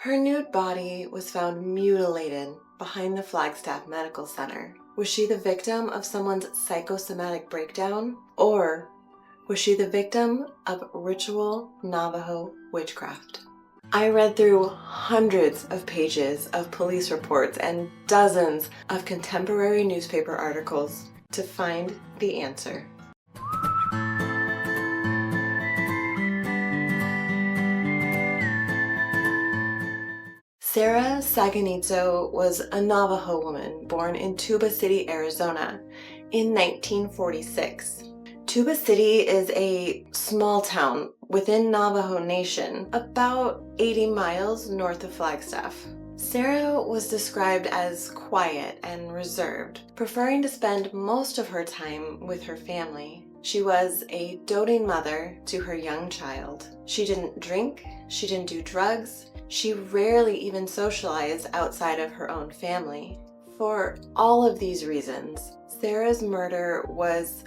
Her nude body was found mutilated behind the Flagstaff Medical Center. Was she the victim of someone's psychosomatic breakdown? Or was she the victim of ritual Navajo witchcraft? I read through hundreds of pages of police reports and dozens of contemporary newspaper articles to find the answer. Sarah Saganitso was a Navajo woman born in Tuba City, Arizona in 1946. Tuba City is a small town within Navajo Nation, about 80 miles north of Flagstaff. Sarah was described as quiet and reserved, preferring to spend most of her time with her family. She was a doting mother to her young child. She didn't drink, she didn't do drugs, she rarely even socialized outside of her own family. For all of these reasons, Sarah's murder was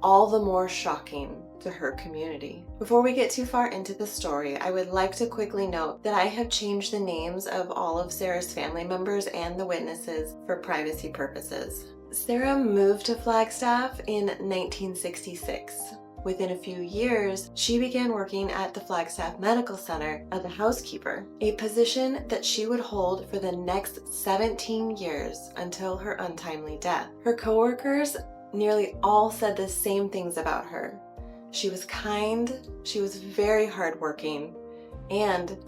all the more shocking to her community. Before we get too far into the story, I would like to quickly note that I have changed the names of all of Sarah's family members and the witnesses for privacy purposes. Sarah moved to Flagstaff in 1966. Within a few years, she began working at the Flagstaff Medical Center as a housekeeper, a position that she would hold for the next 17 years until her untimely death. Her coworkers nearly all said the same things about her. She was kind, she was very hardworking, and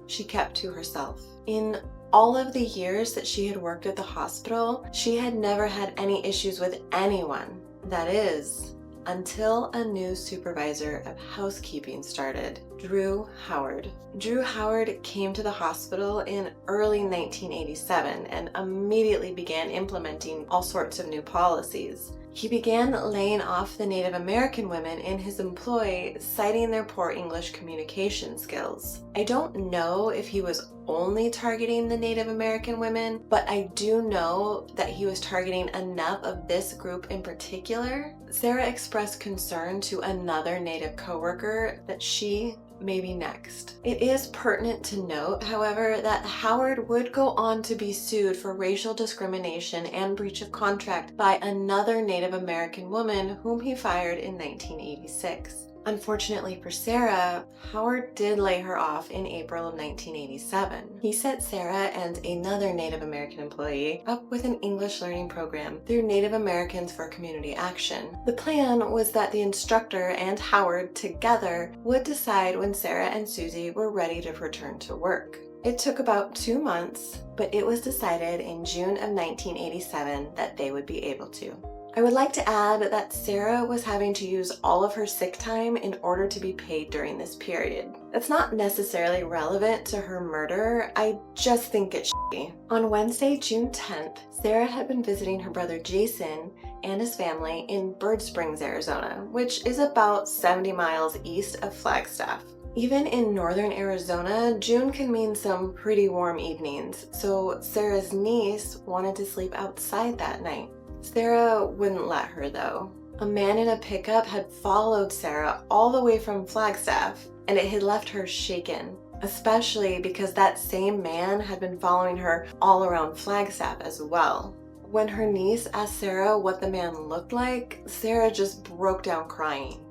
she kept to herself. In all of the years that she had worked at the hospital, she had never had any issues with anyone. That is, until a new supervisor of housekeeping started, Drew Howard. Drew Howard came to the hospital in early 1987 and immediately began implementing all sorts of new policies. He began laying off the Native American women in his employ, citing their poor English communication skills. I don't know if he was only targeting the Native American women, but I do know that he was targeting enough of this group in particular. Sarah expressed concern to another Native coworker that she may be next. It is pertinent to note, however, that Howard would go on to be sued for racial discrimination and breach of contract by another Native American woman whom he fired in 1986. Unfortunately for Sarah, Howard did lay her off in April of 1987. He set Sarah and another Native American employee up with an English learning program through Native Americans for Community Action. The plan was that the instructor and Howard together would decide when Sarah and Susie were ready to return to work. It took about 2 months, but it was decided in June of 1987 that they would be able to. I would like to add that Sarah was having to use all of her sick time in order to be paid during this period. That's not necessarily relevant to her murder, I just think it's shitty. On Wednesday, June 10th, Sarah had been visiting her brother Jason and his family in Bird Springs, Arizona, which is about 70 miles east of Flagstaff. Even in northern Arizona, June can mean some pretty warm evenings, so Sarah's niece wanted to sleep outside that night. Sarah wouldn't let her though. A man in a pickup had followed Sarah all the way from Flagstaff, and it had left her shaken, especially because that same man had been following her all around Flagstaff as well. When her niece asked Sarah what the man looked like, Sarah just broke down crying.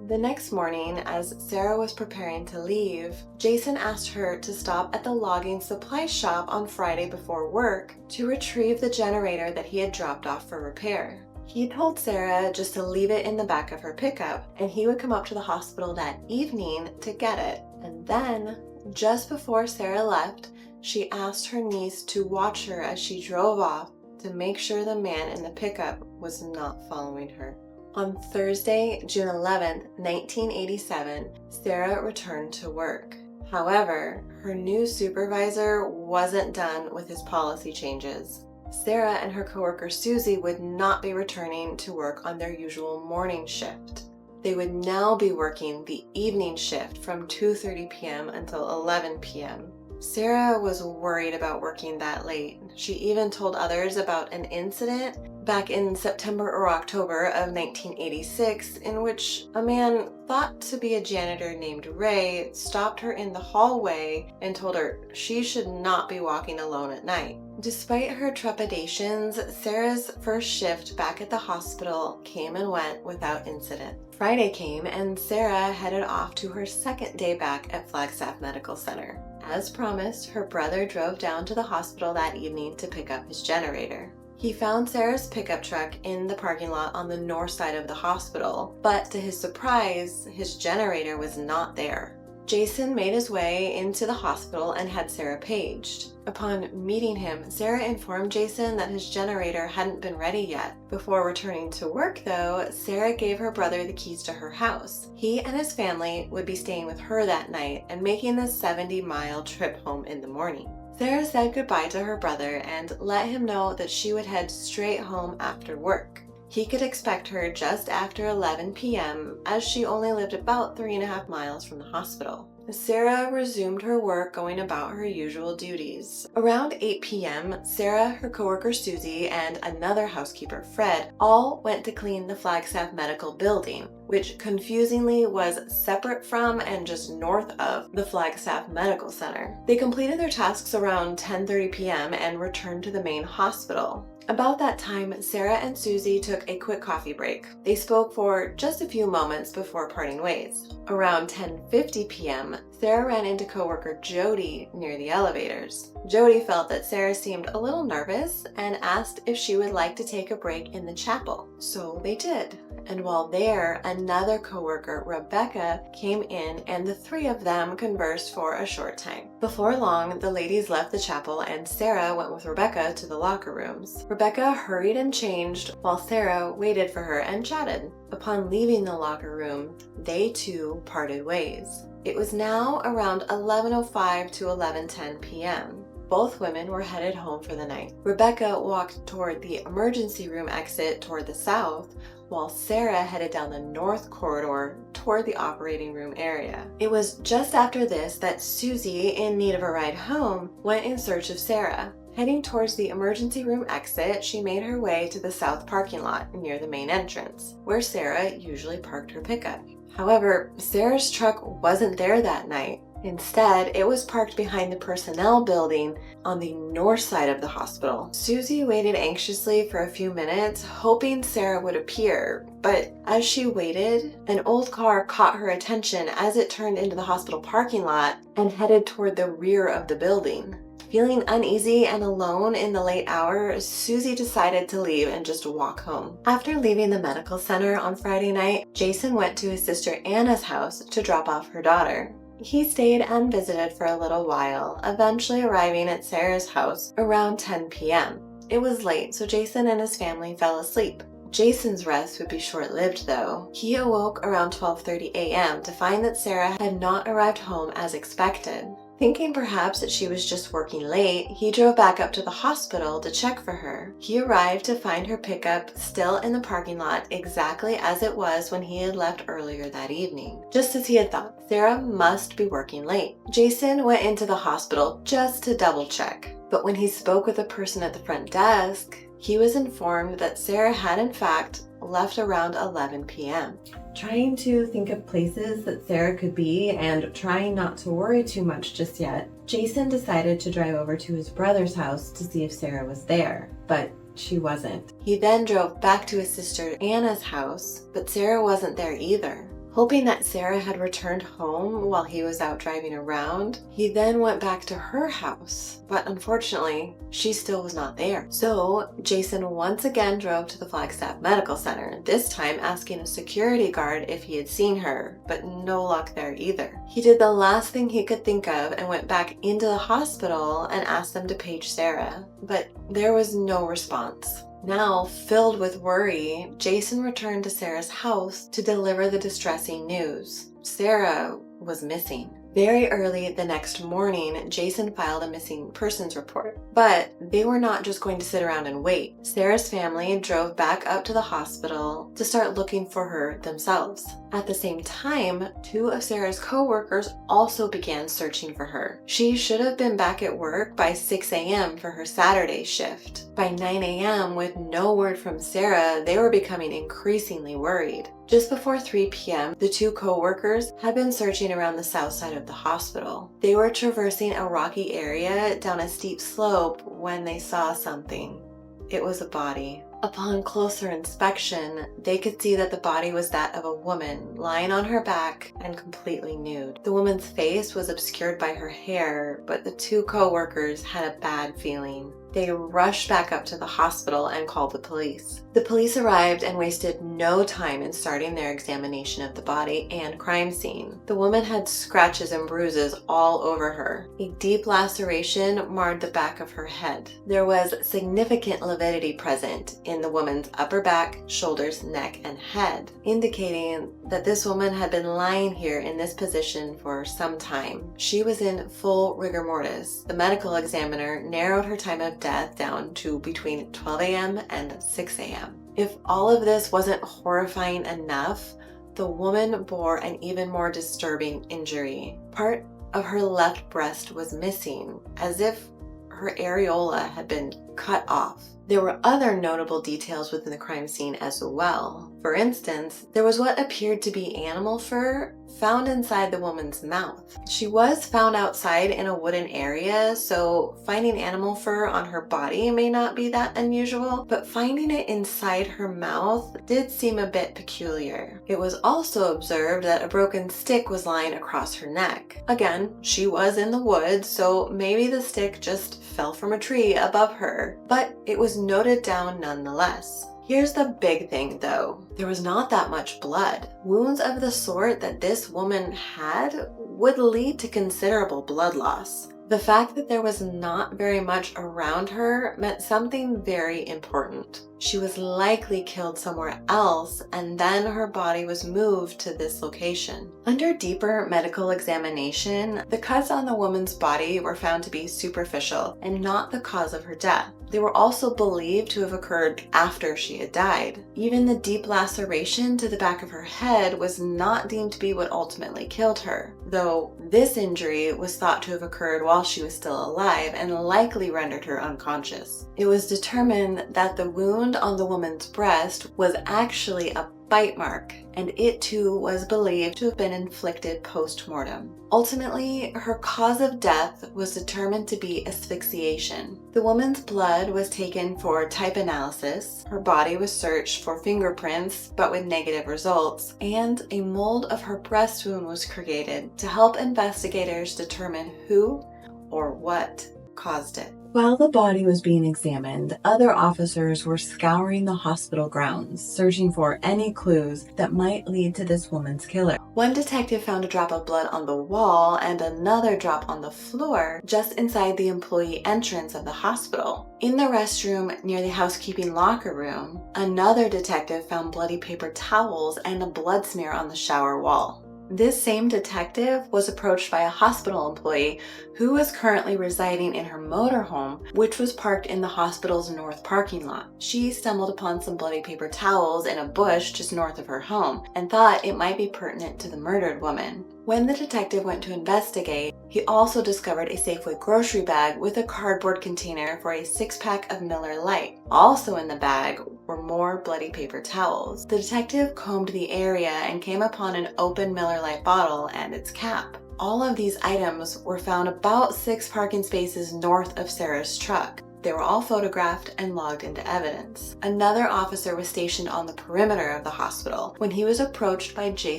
The next morning, as Sarah was preparing to leave, Jason asked her to stop at the logging supply shop on Friday before work to retrieve the generator that he had dropped off for repair. He told Sarah just to leave it in the back of her pickup, and he would come up to the hospital that evening to get it. And then, just before Sarah left, she asked her niece to watch her as she drove off to make sure the man in the pickup was not following her. On Thursday, June 11, 1987, Sarah returned to work. However, her new supervisor wasn't done with his policy changes. Sarah and her coworker Susie would not be returning to work on their usual morning shift. They would now be working the evening shift from 2:30 p.m. until 11 p.m. Sarah was worried about working that late. She even told others about an incident, back in September or October of 1986, in which a man thought to be a janitor named Ray stopped her in the hallway and told her she should not be walking alone at night. Despite her trepidations, Sarah's first shift back at the hospital came and went without incident. Friday came and Sarah headed off to her second day back at Flagstaff Medical Center. As promised, her brother drove down to the hospital that evening to pick up his generator. He found Sarah's pickup truck in the parking lot on the north side of the hospital, but to his surprise, his generator was not there. Jason made his way into the hospital and had Sarah paged. Upon meeting him, Sarah informed Jason that his generator hadn't been ready yet. Before returning to work though, Sarah gave her brother the keys to her house. He and his family would be staying with her that night and making the 70-mile trip home in the morning. Sarah said goodbye to her brother and let him know that she would head straight home after work. He could expect her just after 11 p.m. as she only lived about 3.5 miles from the hospital. Sarah resumed her work going about her usual duties. Around 8 p.m., Sarah, her coworker Susie, and another housekeeper, Fred, all went to clean the Flagstaff Medical Building, which confusingly was separate from and just north of the Flagstaff Medical Center. They completed their tasks around 10:30 p.m. and returned to the main hospital. About that time, Sarah and Susie took a quick coffee break. They spoke for just a few moments before parting ways. Around 10:50 p.m., Sarah ran into coworker Jody near the elevators. Jody felt that Sarah seemed a little nervous and asked if she would like to take a break in the chapel. So they did. And while there, another coworker, Rebecca, came in and the three of them conversed for a short time. Before long, the ladies left the chapel and Sarah went with Rebecca to the locker rooms. Rebecca hurried and changed while Sarah waited for her and chatted. Upon leaving the locker room, they too parted ways. It was now around 11:05 to 11:10 p.m. Both women were headed home for the night. Rebecca walked toward the emergency room exit toward the south, while Sarah headed down the north corridor toward the operating room area. It was just after this that Susie, in need of a ride home, went in search of Sarah. Heading towards the emergency room exit, she made her way to the south parking lot near the main entrance, where Sarah usually parked her pickup. However, Sarah's truck wasn't there that night. Instead, it was parked behind the personnel building on the north side of the hospital. Susie waited anxiously for a few minutes, hoping Sarah would appear, but as she waited, an old car caught her attention as it turned into the hospital parking lot and headed toward the rear of the building. Feeling uneasy and alone in the late hour, Susie decided to leave and just walk home. After leaving the medical center on Friday night, Jason went to his sister Anna's house to drop off her daughter. He stayed unvisited for a little while, eventually arriving at Sarah's house around 10 p.m. It was late, so Jason and his family fell asleep. Jason's rest would be short-lived though. He awoke around 12:30 a.m. to find that Sarah had not arrived home as expected. Thinking perhaps that she was just working late, he drove back up to the hospital to check for her. He arrived to find her pickup still in the parking lot exactly as it was when he had left earlier that evening. Just as he had thought, Sarah must be working late. Jason went into the hospital just to double check, but when he spoke with the person at the front desk, he was informed that Sarah had in fact left around 11 p.m. Trying to think of places that Sarah could be and trying not to worry too much just yet, Jason decided to drive over to his brother's house to see if Sarah was there, but she wasn't. He then drove back to his sister Anna's house, but Sarah wasn't there either. Hoping that Sarah had returned home while he was out driving around, he then went back to her house, but unfortunately, she still was not there. So Jason once again drove to the Flagstaff Medical Center, this time asking a security guard if he had seen her, but no luck there either. He did the last thing he could think of and went back into the hospital and asked them to page Sarah, but there was no response. Now, filled with worry, Jason returned to Sarah's house to deliver the distressing news. Sarah was missing. Very early the next morning, Jason filed a missing persons report. But they were not just going to sit around and wait. Sarah's family drove back up to the hospital to start looking for her themselves. At the same time, 2 of Sarah's co-workers also began searching for her. She should have been back at work by 6 a.m. for her Saturday shift. By 9 a.m., with no word from Sarah, they were becoming increasingly worried. Just before 3 p.m., the 2 co-workers had been searching around the south side of the hospital. They were traversing a rocky area down a steep slope when they saw something. It was a body. Upon closer inspection, they could see that the body was that of a woman lying on her back and completely nude. The woman's face was obscured by her hair, but the 2 co-workers had a bad feeling. They rushed back up to the hospital and called the police. The police arrived and wasted no time in starting their examination of the body and crime scene. The woman had scratches and bruises all over her. A deep laceration marred the back of her head. There was significant lividity present in the woman's upper back, shoulders, neck, and head, indicating that this woman had been lying here in this position for some time. She was in full rigor mortis. The medical examiner narrowed her time of death down to between 12 a.m. and 6 a.m. If all of this wasn't horrifying enough, the woman bore an even more disturbing injury. Part of her left breast was missing, as if her areola had been cut off. There were other notable details within the crime scene as well. For instance, there was what appeared to be animal fur found inside the woman's mouth. She was found outside in a wooden area, so finding animal fur on her body may not be that unusual, but finding it inside her mouth did seem a bit peculiar. It was also observed that a broken stick was lying across her neck. Again, she was in the woods, so maybe the stick just fell from a tree above her, but it was noted down nonetheless. Here's the big thing though. There was not that much blood. Wounds of the sort that this woman had would lead to considerable blood loss. The fact that there was not very much around her meant something very important. She was likely killed somewhere else, and then her body was moved to this location. Under deeper medical examination, the cuts on the woman's body were found to be superficial and not the cause of her death. They were also believed to have occurred after she had died. Even the deep laceration to the back of her head was not deemed to be what ultimately killed her, though this injury was thought to have occurred while she was still alive and likely rendered her unconscious. It was determined that the wound on the woman's breast was actually a bite mark, and it too was believed to have been inflicted post-mortem. Ultimately, her cause of death was determined to be asphyxiation. The woman's blood was taken for type analysis, her body was searched for fingerprints but with negative results, and a mold of her breast wound was created to help investigators determine who or what caused it. While the body was being examined, other officers were scouring the hospital grounds, searching for any clues that might lead to this woman's killer. One detective found a drop of blood on the wall and another drop on the floor just inside the employee entrance of the hospital. In the restroom near the housekeeping locker room, another detective found bloody paper towels and a blood smear on the shower wall. This same detective was approached by a hospital employee who was currently residing in her motorhome, which was parked in the hospital's north parking lot. She stumbled upon some bloody paper towels in a bush just north of her home and thought it might be pertinent to the murdered woman. When the detective went to investigate, he also discovered a Safeway grocery bag with a cardboard container for a 6-pack of Miller Lite. Also in the bag were more bloody paper towels. The detective combed the area and came upon an open Miller Lite bottle and its cap. All of these items were found about 6 parking spaces north of Sarah's truck. They were all photographed and logged into evidence. Another officer was stationed on the perimeter of the hospital when he was approached by Sarah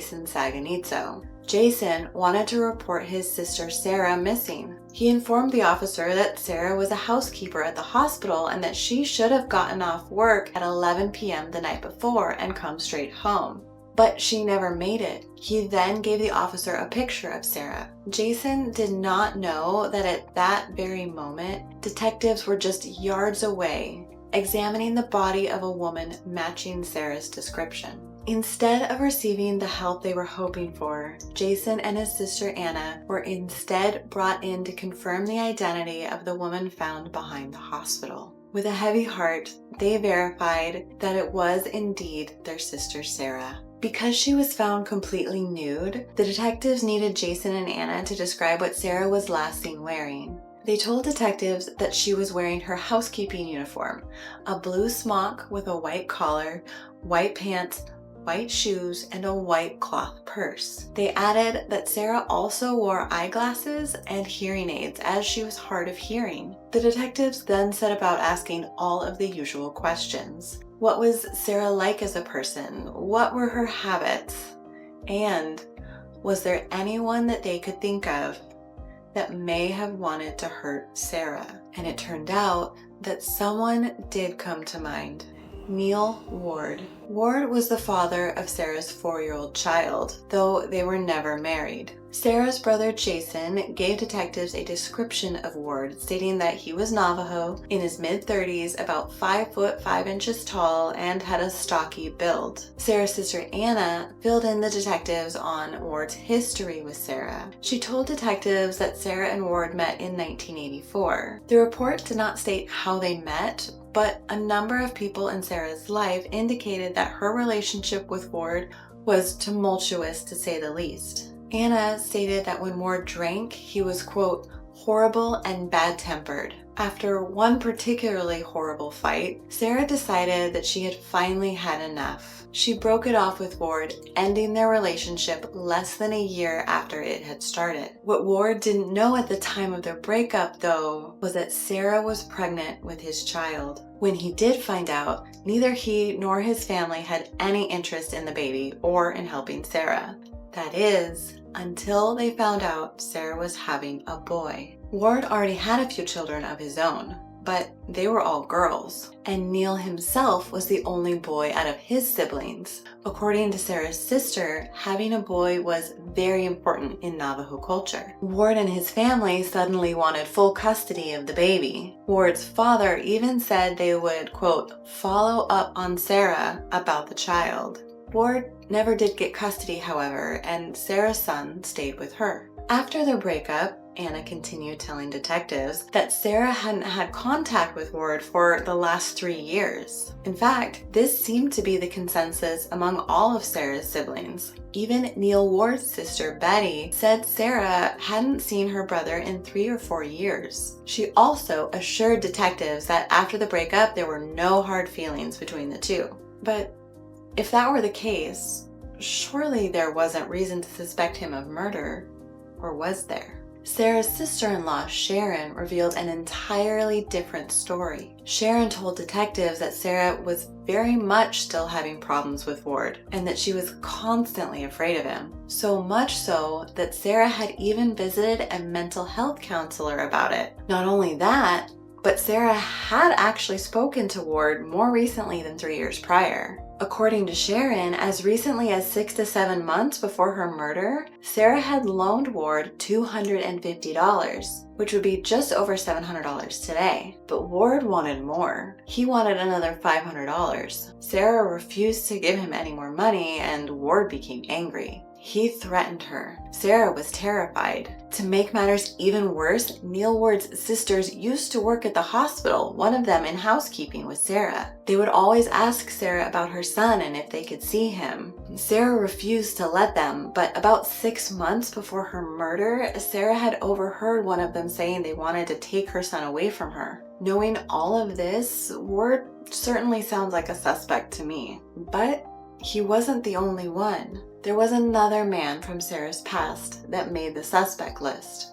Saganitso. Jason wanted to report his sister Sarah missing. He informed the officer that Sarah was a housekeeper at the hospital and that she should have gotten off work at 11 p.m. the night before and come straight home. But she never made it. He then gave the officer a picture of Sarah. Jason did not know that at that very moment, detectives were just yards away, examining the body of a woman matching Sarah's description. Instead of receiving the help they were hoping for, Jason and his sister Anna were instead brought in to confirm the identity of the woman found behind the hospital. With a heavy heart, they verified that it was indeed their sister Sarah. Because she was found completely nude, the detectives needed Jason and Anna to describe what Sarah was last seen wearing. They told detectives that she was wearing her housekeeping uniform, a blue smock with a white collar, white pants, white shoes, and a white cloth purse. They added that Sarah also wore eyeglasses and hearing aids as she was hard of hearing. The detectives then set about asking all of the usual questions. What was Sarah like as a person? What were her habits? And was there anyone that they could think of that may have wanted to hurt Sarah? And it turned out that someone did come to mind. Neil Ward. Ward was the father of Sarah's 4-year-old child, though they were never married. Sarah's brother Jason gave detectives a description of Ward, stating that he was Navajo, in his mid-30s, about 5 foot 5 inches tall, and had a stocky build. Sarah's sister Anna filled in the detectives on Ward's history with Sarah. She told detectives that Sarah and Ward met in 1984. The report did not state how they met, but a number of people in Sarah's life indicated that her relationship with Ward was tumultuous, to say the least. Anna stated that when Ward drank, he was, quote, horrible and bad-tempered. After one particularly horrible fight, Sarah decided that she had finally had enough. She broke it off with Ward, ending their relationship less than a year after it had started. What Ward didn't know at the time of their breakup, though, was that Sarah was pregnant with his child. When he did find out, neither he nor his family had any interest in the baby or in helping Sarah. That is, until they found out Sarah was having a boy. Ward already had a few children of his own, but they were all girls, and Neil himself was the only boy out of his siblings. According to Sarah's sister, having a boy was very important in Navajo culture. Ward and his family suddenly wanted full custody of the baby. Ward's father even said they would, quote, follow up on Sarah about the child. Ward never did get custody, however, and Sarah's son stayed with her. After their breakup, Anna continued telling detectives that Sarah hadn't had contact with Ward for the last 3 years. In fact, this seemed to be the consensus among all of Sarah's siblings. Even Neil Ward's sister, Betty, said Sarah hadn't seen her brother in 3 or 4 years. She also assured detectives that after the breakup, there were no hard feelings between the two. But if that were the case, surely there wasn't reason to suspect him of murder, or was there? Sarah's sister-in-law, Sharon, revealed an entirely different story. Sharon told detectives that Sarah was very much still having problems with Ward, and that she was constantly afraid of him. So much so that Sarah had even visited a mental health counselor about it. Not only that, but Sarah had actually spoken to Ward more recently than 3 years prior. According to Sharon, as recently as 6 to 7 months before her murder, Sarah had loaned Ward $250, which would be just over $700 today. But Ward wanted more. He wanted another $500. Sarah refused to give him any more money, and Ward became angry. He threatened her. Sarah was terrified. To make matters even worse, Neil Ward's sisters used to work at the hospital, one of them in housekeeping with Sarah. They would always ask Sarah about her son and if they could see him. Sarah refused to let them, but about 6 months before her murder, Sarah had overheard one of them saying they wanted to take her son away from her. Knowing all of this, Ward certainly sounds like a suspect to me. But he wasn't the only one. There was another man from Sarah's past that made the suspect list.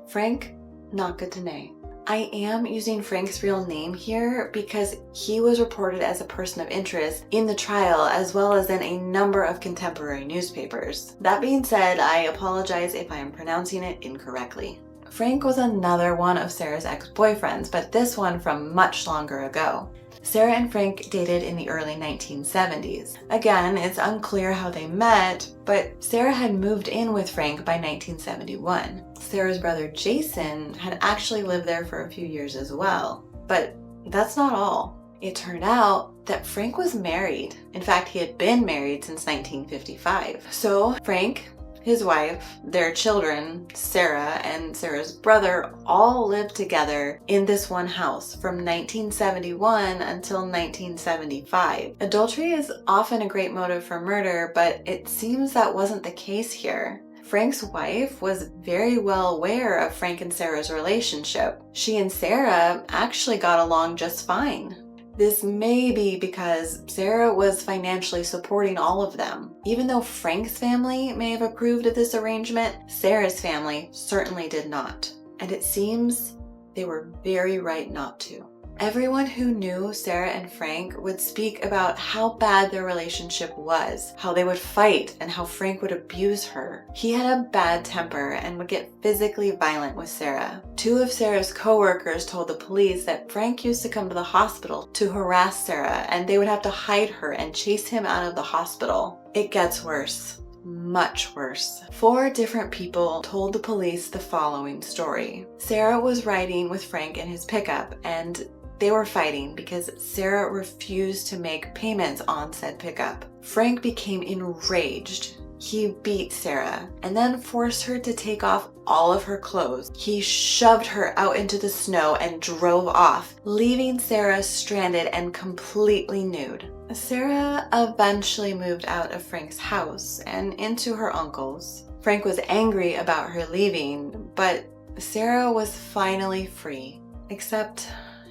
Frank Nakatane. I am using Frank's real name here because he was reported as a person of interest in the trial as well as in a number of contemporary newspapers. That being said, I apologize if I am pronouncing it incorrectly. Frank was another one of Sarah's ex-boyfriends, but this one from much longer ago. Sarah and Frank dated in the early 1970s. Again, it's unclear how they met, but Sarah had moved in with Frank by 1971. Sarah's brother Jason had actually lived there for a few years as well. But that's not all. It turned out that Frank was married. In fact, he had been married since 1955. So Frank his wife, their children, Sarah, and Sarah's brother all lived together in this one house from 1971 until 1975. Adultery is often a great motive for murder, but it seems that wasn't the case here. Frank's wife was very well aware of Frank and Sarah's relationship. She and Sarah actually got along just fine. This may be because Sarah was financially supporting all of them. Even though Frank's family may have approved of this arrangement, Sarah's family certainly did not. And it seems they were very right not to. Everyone who knew Sarah and Frank would speak about how bad their relationship was, how they would fight, and how Frank would abuse her. He had a bad temper and would get physically violent with Sarah. Two of Sarah's co-workers told the police that Frank used to come to the hospital to harass Sarah, and they would have to hide her and chase him out of the hospital. It gets worse. Much worse. 4 different people told the police the following story. Sarah was riding with Frank in his pickup, and they were fighting because Sarah refused to make payments on said pickup. Frank became enraged. He beat Sarah and then forced her to take off all of her clothes. He shoved her out into the snow and drove off, leaving Sarah stranded and completely nude. Sarah eventually moved out of Frank's house and into her uncle's. Frank was angry about her leaving, but Sarah was finally free. Except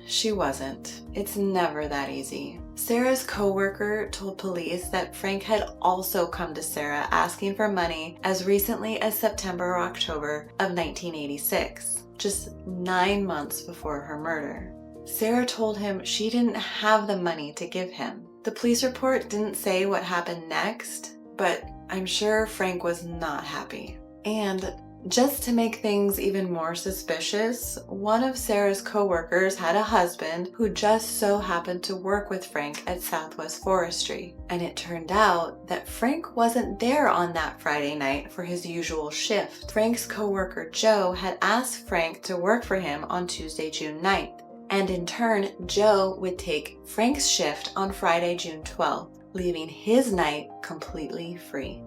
she wasn't. It's never that easy. Sarah's co-worker told police that Frank had also come to Sarah asking for money as recently as September or October of 1986, just 9 months before her murder. Sarah told him she didn't have the money to give him. The police report didn't say what happened next, but I'm sure Frank was not happy. And just to make things even more suspicious, one of Sarah's co-workers had a husband who just so happened to work with Frank at Southwest Forestry. And it turned out that Frank wasn't there on that Friday night for his usual shift. Frank's co-worker Joe had asked Frank to work for him on Tuesday, June 9th. And in turn, Joe would take Frank's shift on Friday, June 12th, leaving his night completely free.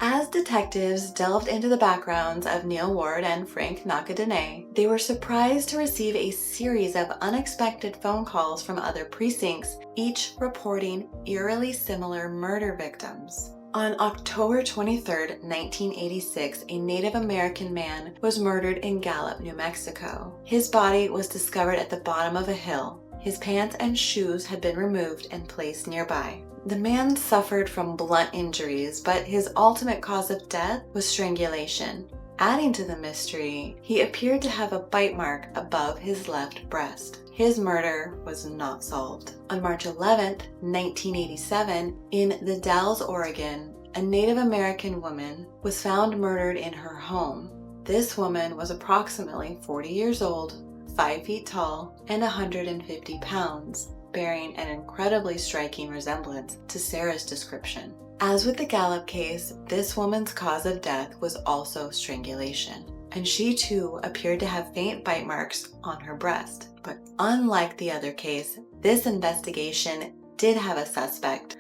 As detectives delved into the backgrounds of Neil Ward and Frank Nakadene, they were surprised to receive a series of unexpected phone calls from other precincts, each reporting eerily similar murder victims. On October 23, 1986, a Native American man was murdered in Gallup, New Mexico. His body was discovered at the bottom of a hill. His pants and shoes had been removed and placed nearby. The man suffered from blunt injuries, but his ultimate cause of death was strangulation. Adding to the mystery, he appeared to have a bite mark above his left breast. His murder was not solved. On March 11, 1987, in The Dalles, Oregon, a Native American woman was found murdered in her home. This woman was approximately 40 years old, 5 feet tall, and 150 pounds. Bearing an incredibly striking resemblance to Sarah's description. As with the Gallup case, this woman's cause of death was also strangulation, and she too appeared to have faint bite marks on her breast. But unlike the other case, this investigation did have a suspect.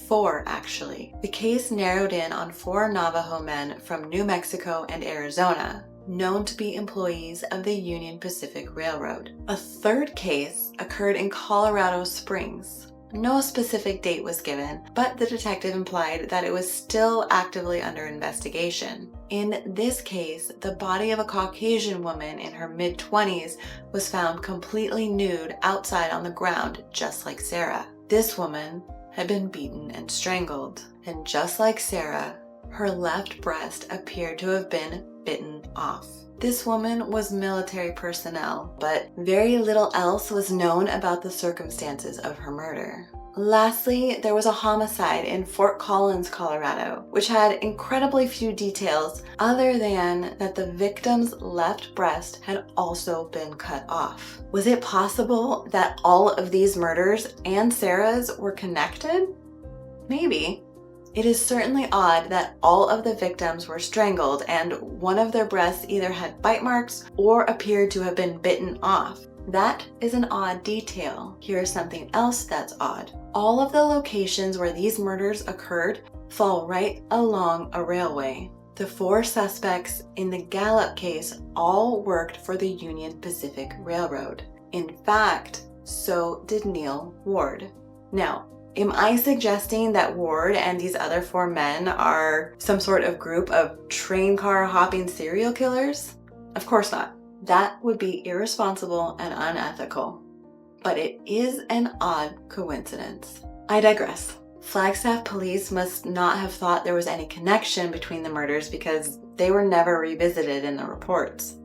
4 actually. The case narrowed in on 4 Navajo men from New Mexico and Arizona, known to be employees of the Union Pacific Railroad. A 3rd case occurred in Colorado Springs. No specific date was given, but the detective implied that it was still actively under investigation. In this case, the body of a Caucasian woman in her mid-20s was found completely nude outside on the ground, just like Sarah. This woman had been beaten and strangled, and just like Sarah, her left breast appeared to have been bitten off. This woman was military personnel, but very little else was known about the circumstances of her murder. Lastly, there was a homicide in Fort Collins, Colorado, which had incredibly few details other than that the victim's left breast had also been cut off. Was it possible that all of these murders and Sarah's were connected? Maybe. It is certainly odd that all of the victims were strangled and one of their breasts either had bite marks or appeared to have been bitten off. That is an odd detail. Here is something else that's odd. All of the locations where these murders occurred fall right along a railway. The 4 suspects in the Gallup case all worked for the Union Pacific Railroad. In fact, so did Neil Ward. Now, am I suggesting that Ward and these other 4 men are some sort of group of train car hopping serial killers? Of course not. That would be irresponsible and unethical. But it is an odd coincidence. I digress. Flagstaff police must not have thought there was any connection between the murders because they were never revisited in the reports.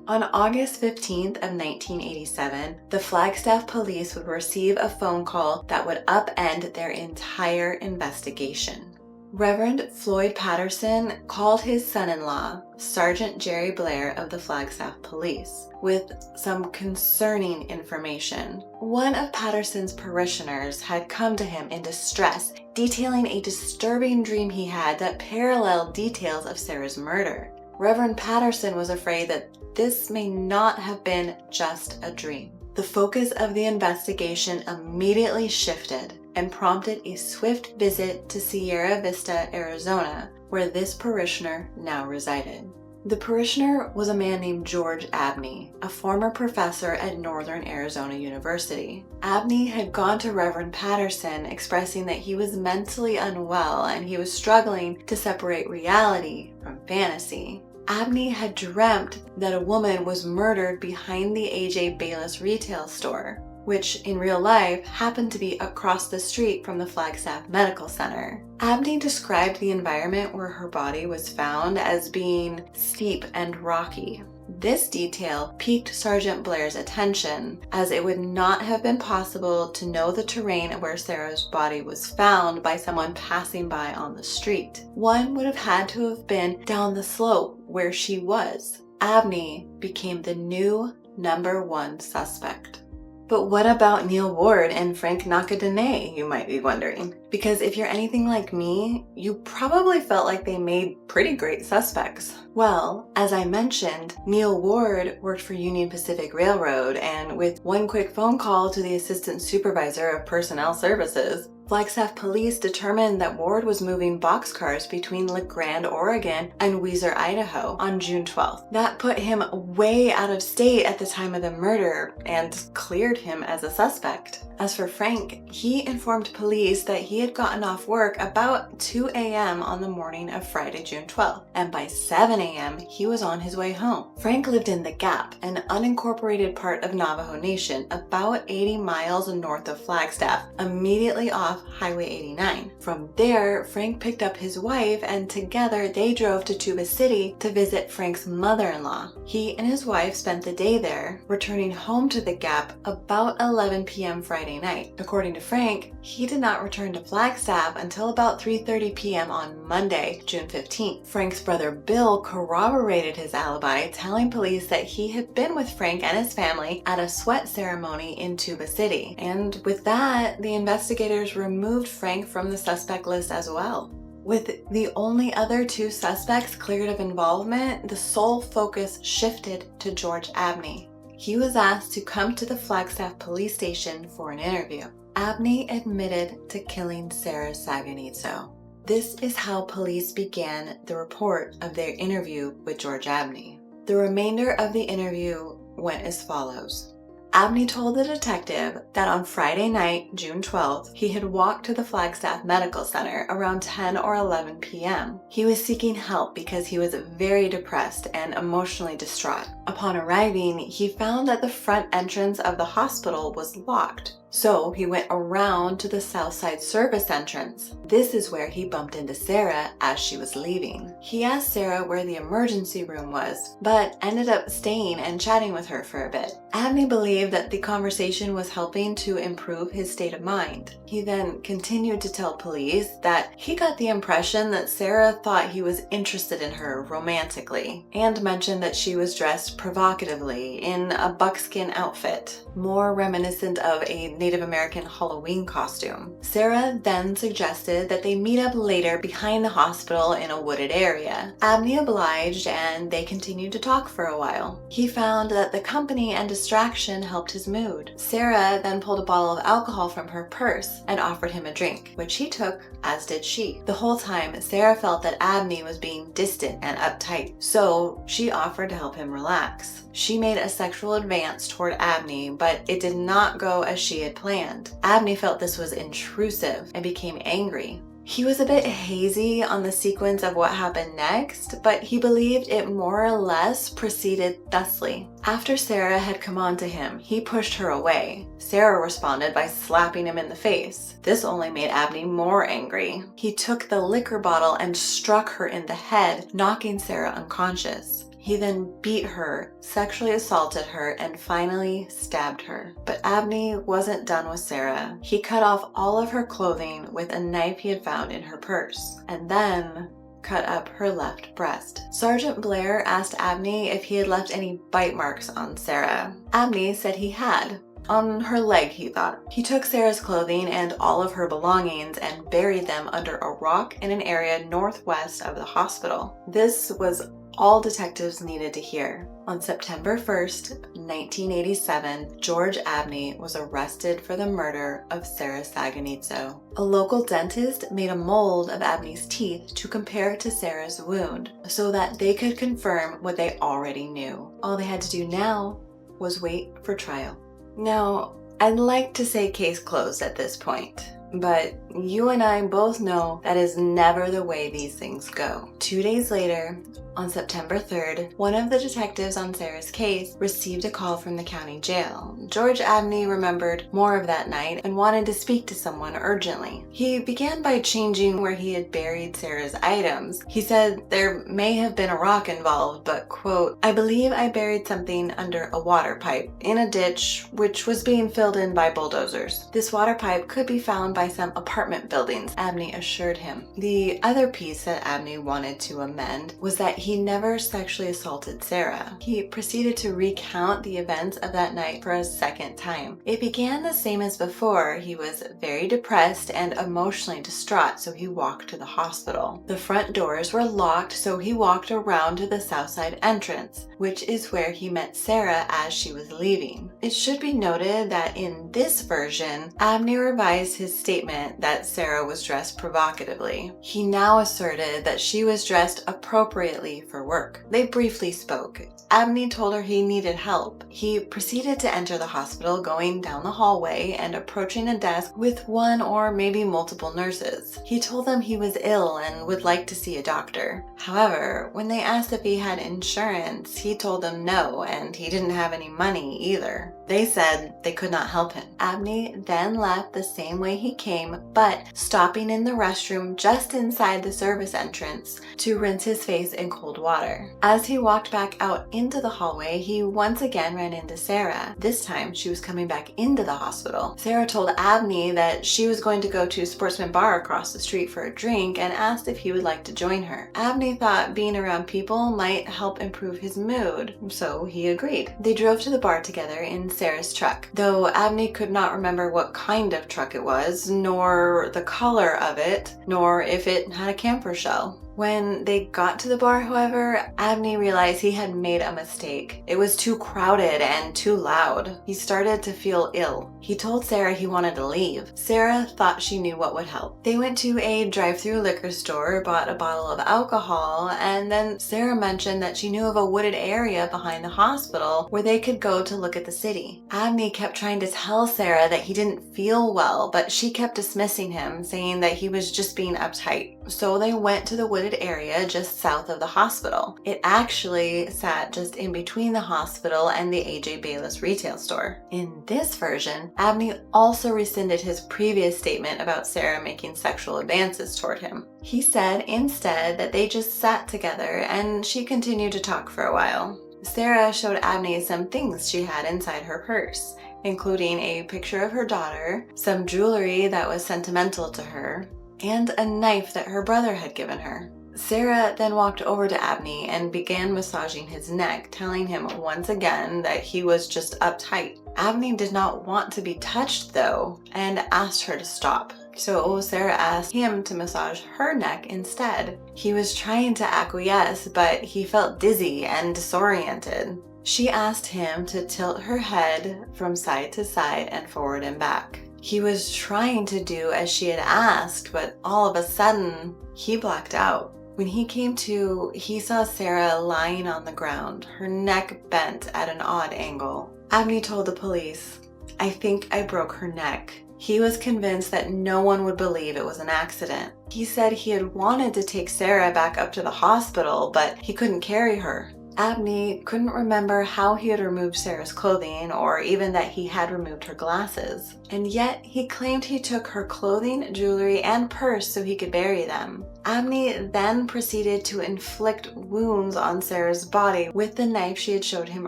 On August 15th of 1987, the Flagstaff police would receive a phone call that would upend their entire investigation. Reverend Floyd Patterson called his son-in-law, Sergeant Jerry Blair of the Flagstaff Police, with some concerning information. One of Patterson's parishioners had come to him in distress, detailing a disturbing dream he had that paralleled details of Sarah's murder. Reverend Patterson was afraid that this may not have been just a dream. The focus of the investigation immediately shifted and prompted a swift visit to Sierra Vista, Arizona, where this parishioner now resided. The parishioner was a man named George Abney, a former professor at Northern Arizona University. Abney had gone to Reverend Patterson expressing that he was mentally unwell and he was struggling to separate reality from fantasy. Abney had dreamt that a woman was murdered behind the A.J. Bayless retail store, which in real life happened to be across the street from the Flagstaff Medical Center. Abney described the environment where her body was found as being steep and rocky. This detail piqued Sergeant Blair's attention, as it would not have been possible to know the terrain where Sarah's body was found by someone passing by on the street. One would have had to have been down the slope where she was. Abney became the new #1 suspect. But what about Neil Ward and Frank Nakadene, you might be wondering? Because if you're anything like me, you probably felt like they made pretty great suspects. Well, as I mentioned, Neil Ward worked for Union Pacific Railroad, and with one quick phone call to the Assistant Supervisor of Personnel Services, Flagstaff police determined that Ward was moving boxcars between La Grande, Oregon and Weiser, Idaho on June 12th. That put him way out of state at the time of the murder and cleared him as a suspect. As for Frank, he informed police that he had gotten off work about 2 a.m. on the morning of Friday, June 12th, and by 7 a.m. he was on his way home. Frank lived in The Gap, an unincorporated part of Navajo Nation, about 80 miles north of Flagstaff, immediately off Highway 89. From there, Frank picked up his wife and together they drove to Tuba City to visit Frank's mother-in-law. He and his wife spent the day there, returning home to The Gap about 11 p.m. Friday night. According to Frank, he did not return to Flagstaff until about 3:30 p.m. on Monday, June 15th. Frank's brother Bill corroborated his alibi, telling police that he had been with Frank and his family at a sweat ceremony in Tuba City. And with that, the investigators removed Frank from the suspect list as well. With the only other 2 suspects cleared of involvement, the sole focus shifted to George Abney. He was asked to come to the Flagstaff police station for an interview. Abney admitted to killing Sarah Saganitso. This is how police began the report of their interview with George Abney. The remainder of the interview went as follows. Abney told the detective that on Friday night, June 12th, he had walked to the Flagstaff Medical Center around 10 or 11 p.m. He was seeking help because he was very depressed and emotionally distraught. Upon arriving, he found that the front entrance of the hospital was locked. So he went around to the south side service entrance. This is where he bumped into Sarah as she was leaving. He asked Sarah where the emergency room was, but ended up staying and chatting with her for a bit. Abney believed that the conversation was helping to improve his state of mind. He then continued to tell police that he got the impression that Sarah thought he was interested in her romantically, and mentioned that she was dressed provocatively in a buckskin outfit, more reminiscent of a Native American Halloween costume. Sarah then suggested that they meet up later behind the hospital in a wooded area. Abney obliged, and they continued to talk for a while. He found that the company and distraction helped his mood. Sarah then pulled a bottle of alcohol from her purse and offered him a drink, which he took, as did she. The whole time, Sarah felt that Abney was being distant and uptight, so she offered to help him relax. She made a sexual advance toward Abney, but it did not go as she had planned. Abney felt this was intrusive and became angry. He was a bit hazy on the sequence of what happened next, but he believed it more or less proceeded thusly. After Sarah had come on to him, he pushed her away. Sarah responded by slapping him in the face. This only made Abney more angry. He took the liquor bottle and struck her in the head, knocking Sarah unconscious. He then beat her, sexually assaulted her, and finally stabbed her. But Abney wasn't done with Sarah. He cut off all of her clothing with a knife he had found in her purse, and then cut up her left breast. Sergeant Blair asked Abney if he had left any bite marks on Sarah. Abney said he had. On her leg, he thought. He took Sarah's clothing and all of her belongings and buried them under a rock in an area northwest of the hospital. This was all detectives needed to hear. On September 1st, 1987, George Abney was arrested for the murder of Sarah Saganitso. A local dentist made a mold of Abney's teeth to compare to Sarah's wound so that they could confirm what they already knew. All they had to do now was wait for trial. Now, I'd like to say case closed at this point, but you and I both know that is never the way these things go. 2 days later, on September 3rd, one of the detectives on Sarah's case received a call from the county jail. George Abney remembered more of that night and wanted to speak to someone urgently. He began by changing where he had buried Sarah's items. He said there may have been a rock involved, but, quote, "I believe I buried something under a water pipe in a ditch which was being filled in by bulldozers. This water pipe could be found by some apartment buildings," Abney assured him. The other piece that Abney wanted to amend was that he never sexually assaulted Sarah. He proceeded to recount the events of that night for a second time. It began the same as before. He was very depressed and emotionally distraught, so he walked to the hospital. The front doors were locked, so he walked around to the south side entrance, which is where he met Sarah as she was leaving. It should be noted that in this version, Abney revised his statement that Sarah was dressed provocatively. He now asserted that she was dressed appropriately for work. They briefly spoke. Abney told her he needed help. He proceeded to enter the hospital, going down the hallway and approaching a desk with one or maybe multiple nurses. He told them he was ill and would like to see a doctor. However, when they asked if he had insurance, he told them no, and he didn't have any money either. They said they could not help him. Abney then left the same way he came, but stopping in the restroom just inside the service entrance to rinse his face in cold water. As he walked back out into the hallway, he once again ran into Sarah. This time, she was coming back into the hospital. Sarah told Abney that she was going to go to Sportsman Bar across the street for a drink and asked if he would like to join her. Abney thought being around people might help improve his mood, so he agreed. They drove to the bar together in Sarah's truck, though Abney could not remember what kind of truck it was, nor the color of it, nor if it had a camper shell. When they got to the bar, however, Abney realized he had made a mistake. It was too crowded and too loud. He started to feel ill. He told Sarah he wanted to leave. Sarah thought she knew what would help. They went to a drive-through liquor store, bought a bottle of alcohol, and then Sarah mentioned that she knew of a wooded area behind the hospital where they could go to look at the city. Abney kept trying to tell Sarah that he didn't feel well, but she kept dismissing him, saying that he was just being uptight. So they went to the wooded area just south of the hospital. It actually sat just in between the hospital and the A.J. Bayless retail store. In this version, Abney also rescinded his previous statement about Sarah making sexual advances toward him. He said instead that they just sat together and she continued to talk for a while. Sarah showed Abney some things she had inside her purse, including a picture of her daughter, some jewelry that was sentimental to her, and a knife that her brother had given her. Sarah then walked over to Abney and began massaging his neck, telling him once again that he was just uptight. Abney did not want to be touched though, and asked her to stop. So Sarah asked him to massage her neck instead. He was trying to acquiesce, but he felt dizzy and disoriented. She asked him to tilt her head from side to side and forward and back. He was trying to do as she had asked, but all of a sudden, he blacked out. When he came to, he saw Sarah lying on the ground, her neck bent at an odd angle. Abney told the police, "I think I broke her neck." He was convinced that no one would believe it was an accident. He said he had wanted to take Sarah back up to the hospital, but he couldn't carry her. Abney couldn't remember how he had removed Sarah's clothing or even that he had removed her glasses. And yet he claimed he took her clothing, jewelry, and purse so he could bury them. Abney then proceeded to inflict wounds on Sarah's body with the knife she had showed him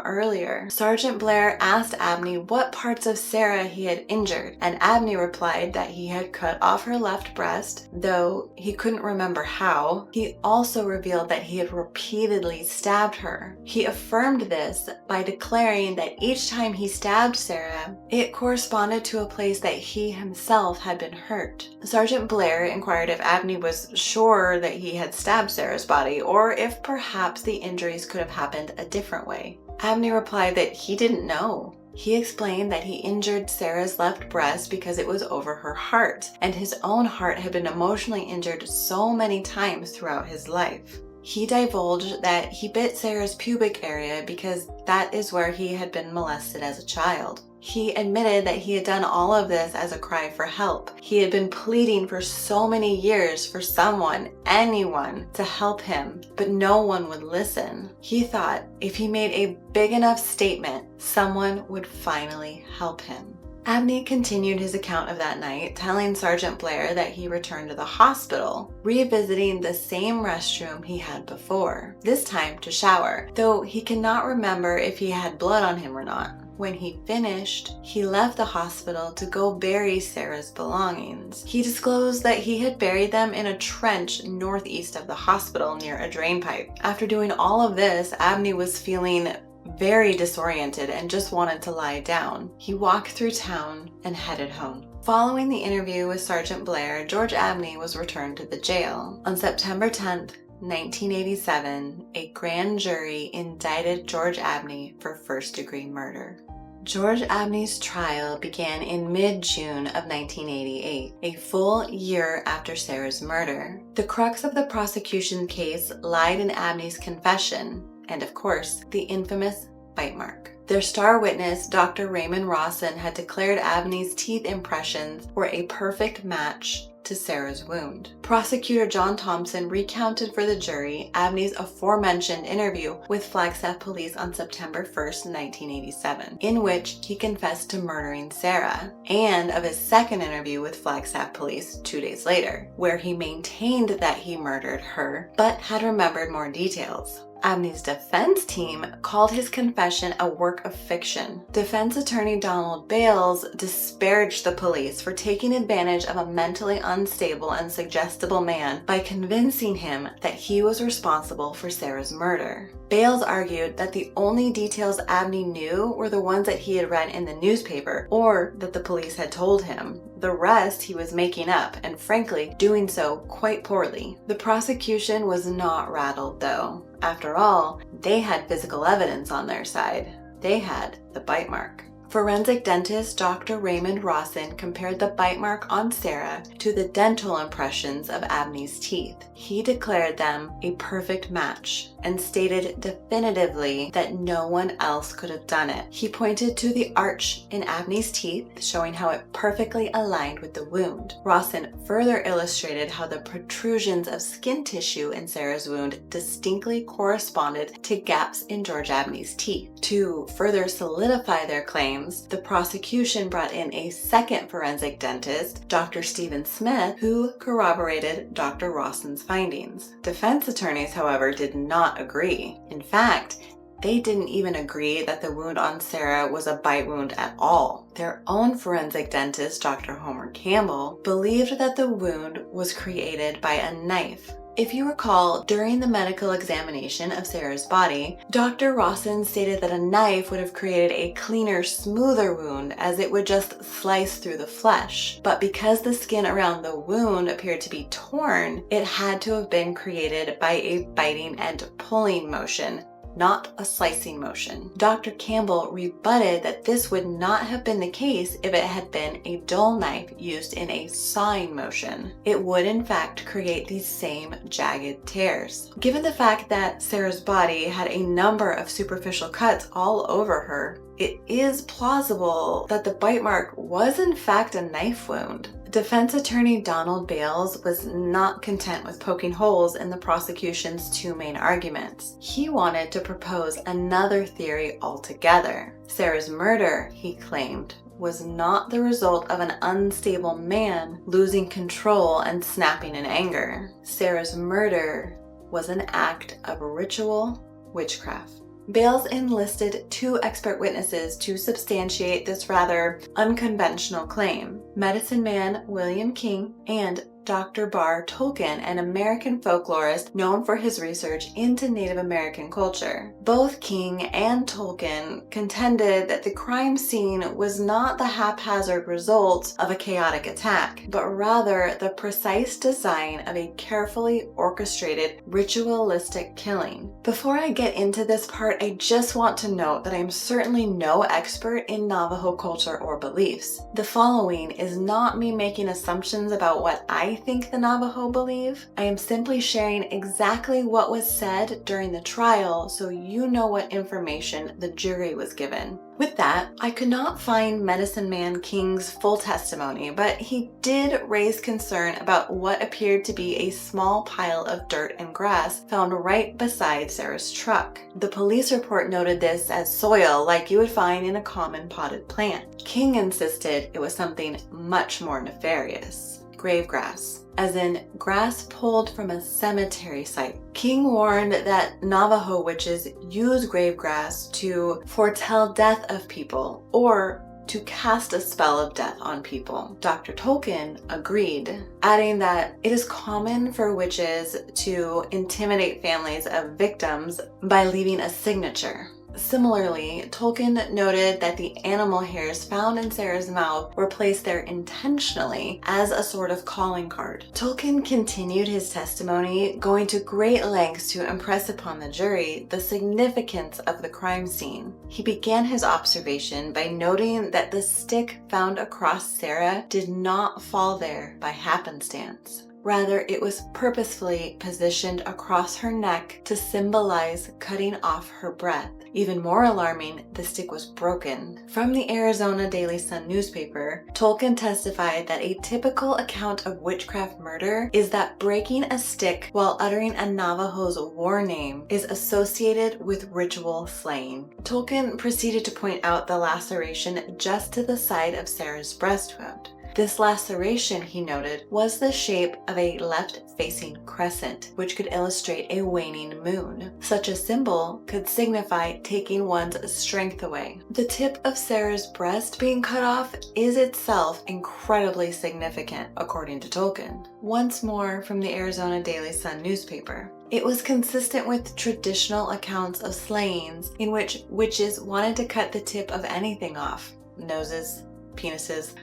earlier. Sergeant Blair asked Abney what parts of Sarah he had injured, and Abney replied that he had cut off her left breast, though he couldn't remember how. He also revealed that he had repeatedly stabbed her. He affirmed this by declaring that each time he stabbed Sarah, it corresponded to a place that he himself had been hurt. Sergeant Blair inquired if Abney was sure that he had stabbed Sarah's body, or if perhaps the injuries could have happened a different way. Abney replied that he didn't know. He explained that he injured Sarah's left breast because it was over her heart, and his own heart had been emotionally injured so many times throughout his life. He divulged that he bit Sarah's pubic area because that is where he had been molested as a child. He admitted that he had done all of this as a cry for help. He had been pleading for so many years for someone, anyone, to help him, but no one would listen. He thought if he made a big enough statement, someone would finally help him. Abney continued his account of that night, telling Sergeant Blair that he returned to the hospital, revisiting the same restroom he had before, this time to shower, though he cannot remember if he had blood on him or not. When he finished, he left the hospital to go bury Sarah's belongings. He disclosed that he had buried them in a trench northeast of the hospital near a drain pipe. After doing all of this, Abney was feeling very disoriented and just wanted to lie down. He walked through town and headed home. Following the interview with Sergeant Blair, George Abney was returned to the jail. On September 10th, 1987, a grand jury indicted George Abney for first-degree murder. George Abney's trial began in mid-June of 1988, a full year after Sarah's murder. The crux of the prosecution case lied in Abney's confession, and of course, the infamous bite mark. Their star witness, Dr. Raymond Rawson, had declared Abney's teeth impressions were a perfect match to Sarah's wound. Prosecutor John Thompson recounted for the jury Abney's aforementioned interview with Flagstaff police on September 1st, 1987, in which he confessed to murdering Sarah, and of his second interview with Flagstaff police 2 days later, where he maintained that he murdered her, but had remembered more details. Abney's defense team called his confession a work of fiction. Defense attorney Donald Bales disparaged the police for taking advantage of a mentally unstable and suggestible man by convincing him that he was responsible for Sarah's murder. Bales argued that the only details Abney knew were the ones that he had read in the newspaper or that the police had told him. The rest he was making up, and frankly, doing so quite poorly. The prosecution was not rattled though. After all, they had physical evidence on their side. They had the bite mark. Forensic dentist Dr. Raymond Rawson compared the bite mark on Sarah to the dental impressions of Abney's teeth. He declared them a perfect match and stated definitively that no one else could have done it. He pointed to the arch in Abney's teeth, showing how it perfectly aligned with the wound. Rawson further illustrated how the protrusions of skin tissue in Sarah's wound distinctly corresponded to gaps in George Abney's teeth. To further solidify their claims, the prosecution brought in a second forensic dentist, Dr. Stephen Smith, who corroborated Dr. Rawson's findings. Defense attorneys, however, did not agree. In fact, they didn't even agree that the wound on Sarah was a bite wound at all. Their own forensic dentist, Dr. Homer Campbell, believed that the wound was created by a knife, If you recall, during the medical examination of Sarah's body, Dr. Rawson stated that a knife would have created a cleaner, smoother wound as it would just slice through the flesh. But because the skin around the wound appeared to be torn, it had to have been created by a biting and pulling motion, not a slicing motion. Dr. Campbell rebutted that this would not have been the case if it had been a dull knife used in a sawing motion. It would in fact create these same jagged tears. Given the fact that Sarah's body had a number of superficial cuts all over her, it is plausible that the bite mark was in fact a knife wound. Defense attorney Donald Bales was not content with poking holes in the prosecution's two main arguments. He wanted to propose another theory altogether. Sarah's murder, he claimed, was not the result of an unstable man losing control and snapping in anger. Sarah's murder was an act of ritual witchcraft. Bales enlisted two expert witnesses to substantiate this rather unconventional claim: medicine man William King and Dr. Barr Tolkien, an American folklorist known for his research into Native American culture. Both King and Tolkien contended that the crime scene was not the haphazard result of a chaotic attack, but rather the precise design of a carefully orchestrated, ritualistic killing. Before I get into this part, I just want to note that I am certainly no expert in Navajo culture or beliefs. The following is not me making assumptions about what I think the Navajo believe. I am simply sharing exactly what was said during the trial so you know what information the jury was given. With that, I could not find Medicine Man King's full testimony, but he did raise concern about what appeared to be a small pile of dirt and grass found right beside Sarah's truck. The police report noted this as soil like you would find in a common potted plant. King insisted it was something much more nefarious: grave grass, as in grass pulled from a cemetery site. King warned that Navajo witches use grave grass to foretell death of people or to cast a spell of death on people. Dr. Tolkien agreed, adding that it is common for witches to intimidate families of victims by leaving a signature. Similarly, Tolkien noted that the animal hairs found in Sarah's mouth were placed there intentionally as a sort of calling card. Tolkien continued his testimony, going to great lengths to impress upon the jury the significance of the crime scene. He began his observation by noting that the stick found across Sarah did not fall there by happenstance. Rather, it was purposefully positioned across her neck to symbolize cutting off her breath. Even more alarming, the stick was broken. From the Arizona Daily Sun newspaper, Tolkien testified that a typical account of witchcraft murder is that breaking a stick while uttering a Navajo's war name is associated with ritual slaying. Tolkien proceeded to point out the laceration just to the side of Sarah's breast wound. This laceration, he noted, was the shape of a left-facing crescent, which could illustrate a waning moon. Such a symbol could signify taking one's strength away. The tip of Sarah's breast being cut off is itself incredibly significant, according to Tolkien. Once more from the Arizona Daily Sun newspaper. It was consistent with traditional accounts of slayings in which witches wanted to cut the tip of anything off: noses, penises,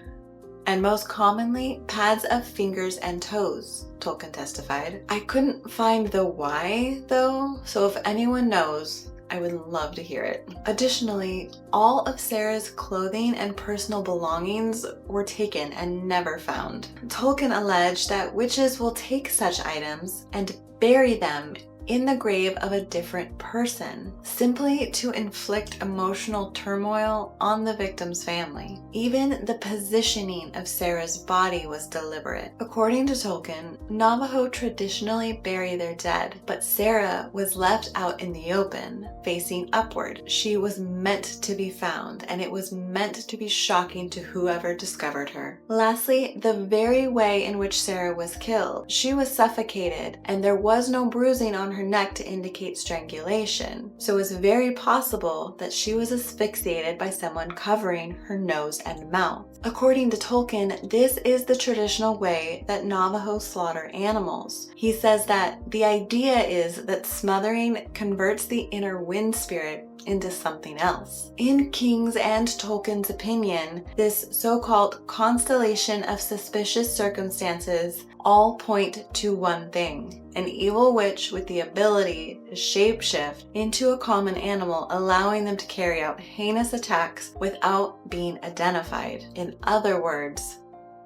and most commonly, pads of fingers and toes, Tolkien testified. I couldn't find the why, though, so if anyone knows, I would love to hear it. Additionally, all of Sarah's clothing and personal belongings were taken and never found. Tolkien alleged that witches will take such items and bury them in the grave of a different person, simply to inflict emotional turmoil on the victim's family. Even the positioning of Sarah's body was deliberate. According to Tolkien, Navajo traditionally bury their dead, but Sarah was left out in the open, facing upward. She was meant to be found, and it was meant to be shocking to whoever discovered her. Lastly, the very way in which Sarah was killed. She was suffocated, and there was no bruising on her neck to indicate strangulation, so it's very possible that she was asphyxiated by someone covering her nose and mouth. According to Tolkien, this is the traditional way that Navajo slaughter animals. He says that the idea is that smothering converts the inner wind spirit into something else. In King's and Tolkien's opinion, this so-called constellation of suspicious circumstances all point to one thing: an evil witch with the ability to shapeshift into a common animal, allowing them to carry out heinous attacks without being identified. In other words,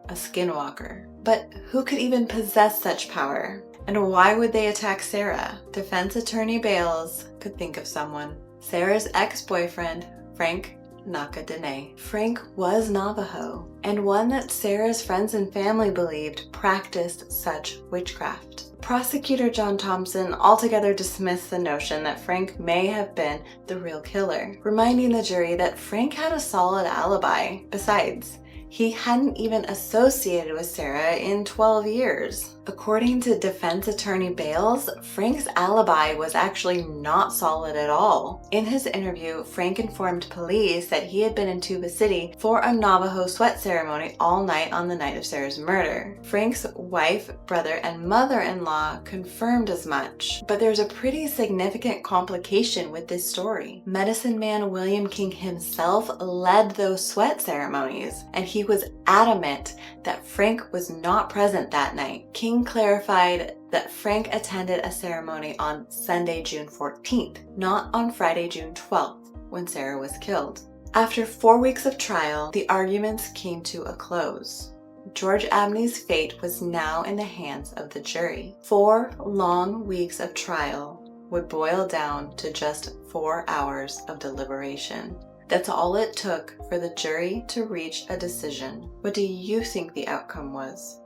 a skinwalker. But who could even possess such power? And why would they attack Sarah? Defense attorney Bales could think of someone. Sarah's ex-boyfriend, Frank Nakadene. Frank was Navajo, and one that Sarah's friends and family believed practiced such witchcraft. Prosecutor John Thompson altogether dismissed the notion that Frank may have been the real killer, reminding the jury that Frank had a solid alibi. Besides, he hadn't even associated with Sarah in 12 years. According to defense attorney Bales, Frank's alibi was actually not solid at all. In his interview, Frank informed police that he had been in Tuba City for a Navajo sweat ceremony all night on the night of Sarah's murder. Frank's wife, brother, and mother-in-law confirmed as much. But there's a pretty significant complication with this story. Medicine man William King himself led those sweat ceremonies, and he was adamant that Frank was not present that night. King clarified that Frank attended a ceremony on Sunday, June 14th, not on Friday, June 12th, when Sarah was killed. After 4 weeks of trial, the arguments came to a close. George Abney's fate was now in the hands of the jury. 4 long weeks of trial would boil down to just 4 hours of deliberation. That's all it took for the jury to reach a decision. What do you think the outcome was?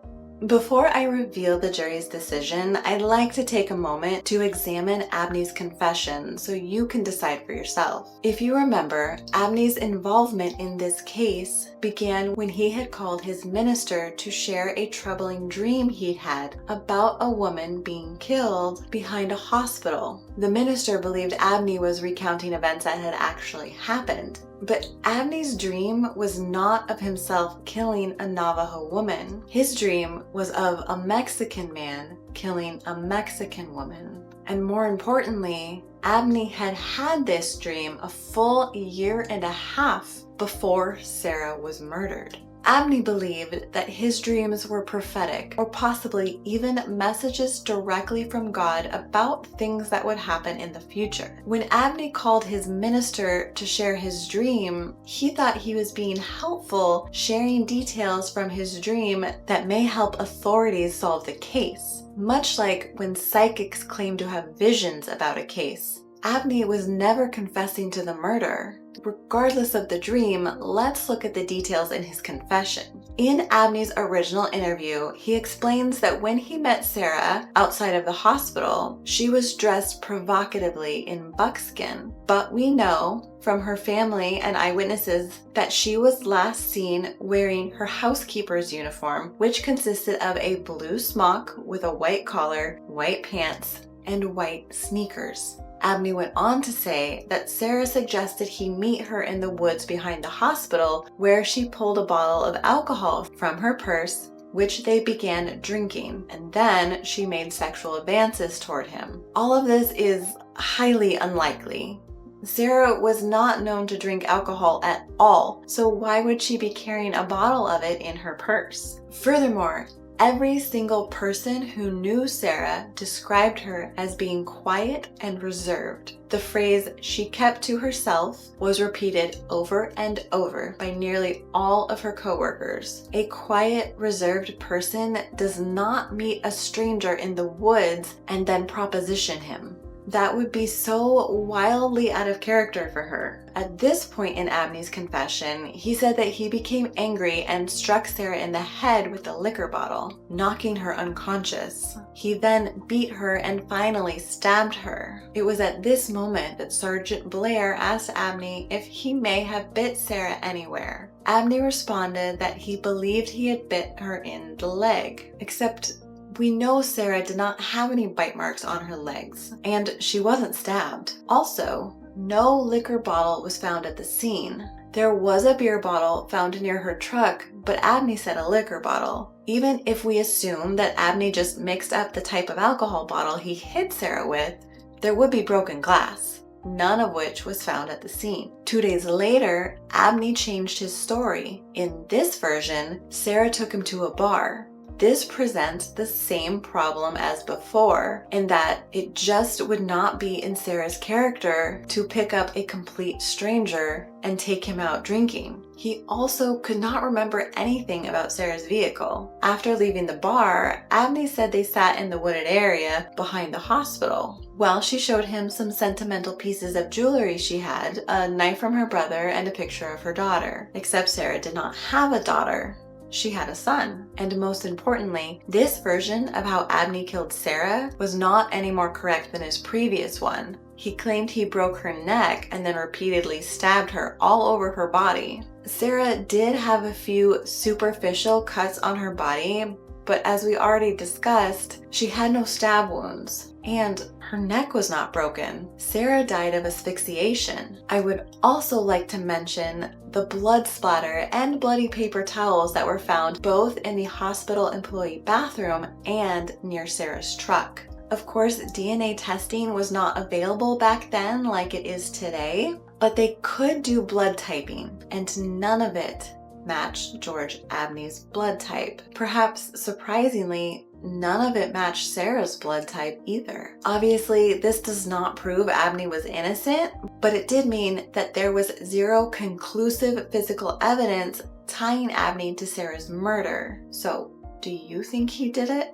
Before I reveal the jury's decision, I'd like to take a moment to examine Abney's confession so you can decide for yourself. If you remember, Abney's involvement in this case began when he had called his minister to share a troubling dream he'd had about a woman being killed behind a hospital. The minister believed Abney was recounting events that had actually happened. But Abney's dream was not of himself killing a Navajo woman. His dream was of a Mexican man killing a Mexican woman. And more importantly, Abney had had this dream a full 1.5 years before Sarah was murdered. Abney believed that his dreams were prophetic, or possibly even messages directly from God about things that would happen in the future. When Abney called his minister to share his dream, he thought he was being helpful, sharing details from his dream that may help authorities solve the case. Much like when psychics claim to have visions about a case. Abney was never confessing to the murder. Regardless of the dream, let's look at the details in his confession. In Abney's original interview, he explains that when he met Sarah outside of the hospital, she was dressed provocatively in buckskin. But we know from her family and eyewitnesses that she was last seen wearing her housekeeper's uniform, which consisted of a blue smock with a white collar, white pants, and white sneakers. Abney went on to say that Sarah suggested he meet her in the woods behind the hospital, where she pulled a bottle of alcohol from her purse, which they began drinking, and then she made sexual advances toward him. All of this is highly unlikely. Sarah was not known to drink alcohol at all, so why would she be carrying a bottle of it in her purse? Furthermore, every single person who knew Sarah described her as being quiet and reserved. The phrase "she kept to herself" was repeated over and over by nearly all of her coworkers. A quiet, reserved person does not meet a stranger in the woods and then proposition him. That would be so wildly out of character for her. At this point in Abney's confession, he said that he became angry and struck Sarah in the head with the liquor bottle, knocking her unconscious. He then beat her and finally stabbed her. It was at this moment that Sergeant Blair asked Abney if he may have bit Sarah anywhere. Abney responded that he believed he had bit her in the leg, except We know Sarah did not have any bite marks on her legs, and she wasn't stabbed. Also, no liquor bottle was found at the scene. There was a beer bottle found near her truck, but Abney said a liquor bottle. Even if we assume that Abney just mixed up the type of alcohol bottle he hit Sarah with, there would be broken glass, none of which was found at the scene. 2 days later, Abney changed his story. In this version, Sarah took him to a bar. This presents the same problem as before, in that it just would not be in Sarah's character to pick up a complete stranger and take him out drinking. He also could not remember anything about Sarah's vehicle. After leaving the bar, Abney said they sat in the wooded area behind the hospital. Well, she showed him some sentimental pieces of jewelry she had, a knife from her brother and a picture of her daughter. Except Sarah did not have a daughter. She had a son. And most importantly, this version of how Abney killed Sarah was not any more correct than his previous one. He claimed he broke her neck and then repeatedly stabbed her all over her body. Sarah did have a few superficial cuts on her body, but as we already discussed, she had no stab wounds. And her neck was not broken. Sarah died of asphyxiation. I would also like to mention the blood splatter and bloody paper towels that were found both in the hospital employee bathroom and near Sarah's truck. Of course, DNA testing was not available back then like it is today, but they could do blood typing, and none of it matched George Abney's blood type. Perhaps surprisingly, none of it matched Sarah's blood type either. Obviously, this does not prove Abney was innocent, but it did mean that there was zero conclusive physical evidence tying Abney to Sarah's murder. So, do you think he did it?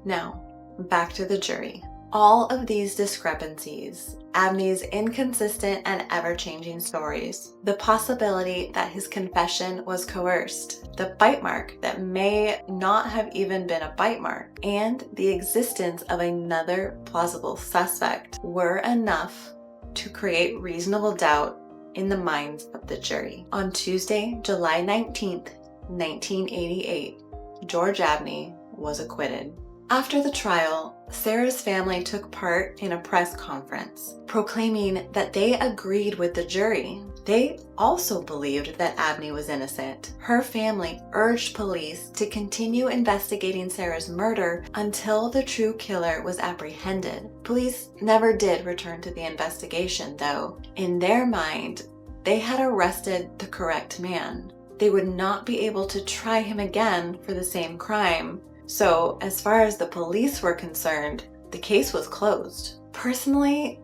Now, back to the jury. All of these discrepancies, Abney's inconsistent and ever-changing stories, the possibility that his confession was coerced, the bite mark that may not have even been a bite mark, and the existence of another plausible suspect were enough to create reasonable doubt in the minds of the jury. On Tuesday, July 19th, 1988, George Abney was acquitted. After the trial, Sarah's family took part in a press conference, proclaiming that they agreed with the jury. They also believed that Abney was innocent. Her family urged police to continue investigating Sarah's murder until the true killer was apprehended. Police never did return to the investigation, though. In their mind, they had arrested the correct man. They would not be able to try him again for the same crime. So, as far as the police were concerned, the case was closed. Personally,